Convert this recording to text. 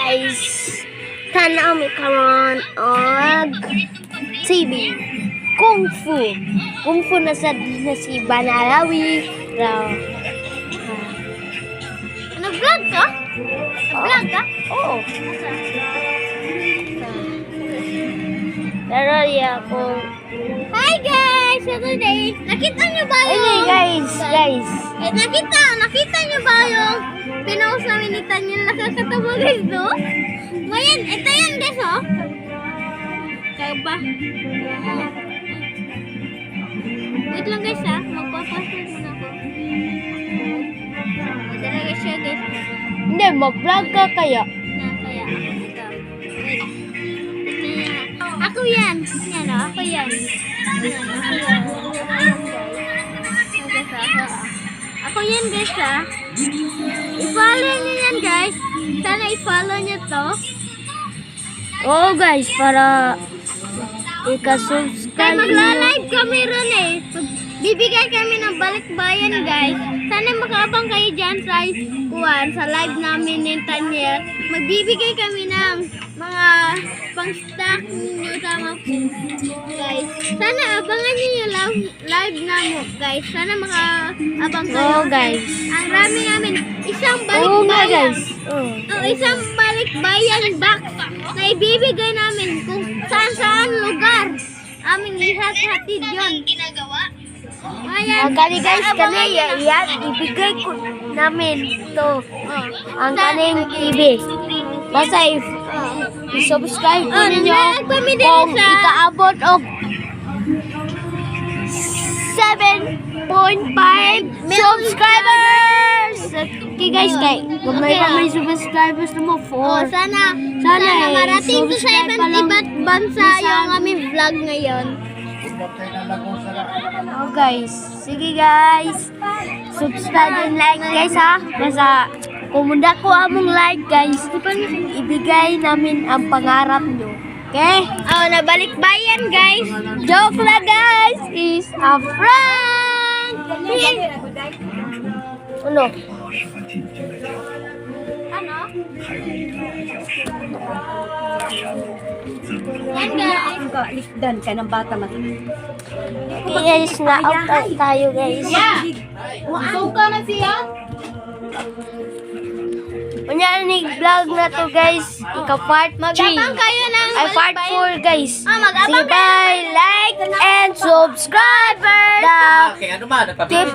guys, tanaw mi karon og TV. Kung Fu na sa si Banalawi raw. Nag-vlog ka? Nag-vlog ka? Oo. Pero ako. Hi guys! So today, nakita nyo ba yung... Hey guys. Eh, nakita nyo ba yung pinost namin ni Tanya nakakatawa guys, no? Ngayon, ito yan guys, oh. Kaya ba? Wait lang guys, ha. Magpapasok muna ako. Madala guys siya guys. Hindi, mag-vlog ka kaya. Kaya ako ito. Wait. Ako yan. Yan, oh. Ako yan. Ako yan guys, ha. I-follow nyo yan guys. Sana i-follow nyo to. Oo guys, para Kaya ika-subscribe nyo. magla-live kami ron eh. Bibigay kami ng balikbayan guys. Sana makaabang kayo dyan sa live namin ni Tanya. Magbibigay kami ng mga pang-stock ninyo sama guys. Sana abangan nyo yung live namin guys. Sana makaabang kayo. Oo guys. Ang rami namin. Isang Oo nga balikbayan. guys. Oo. Isang balikbayan box na ibibigay namin kung saan lugar. Aming ihat-hatid yun. Ayan. Kani guys, kani yan, ibigay ko namin to. Ang kaning TV. Basta i-subscribe ko ninyo kung ikaabot og 7.5 subscribers! Okay guys, may subscribers na mo 4. Sana marating to sa iba't bansa yung aming vlog ngayon. Oh guys, sige guys. Subscribe and like guys ha. Basta kumunda ko among like guys. Ibigay namin ang pangarap nyo. Okay? Nabalikbayan guys. Joke lang guys. Is a prank. Ano? Yan guys. Likdan ka ng bata matulog. Guys, na-out tayo guys. Suka na siya. Kunya ni vlog na to guys. Ika part 3. Magabang kayo ng Ay part 4 guys. magabang Sige bye. Like and subscribe. Okay, ano ba? Tip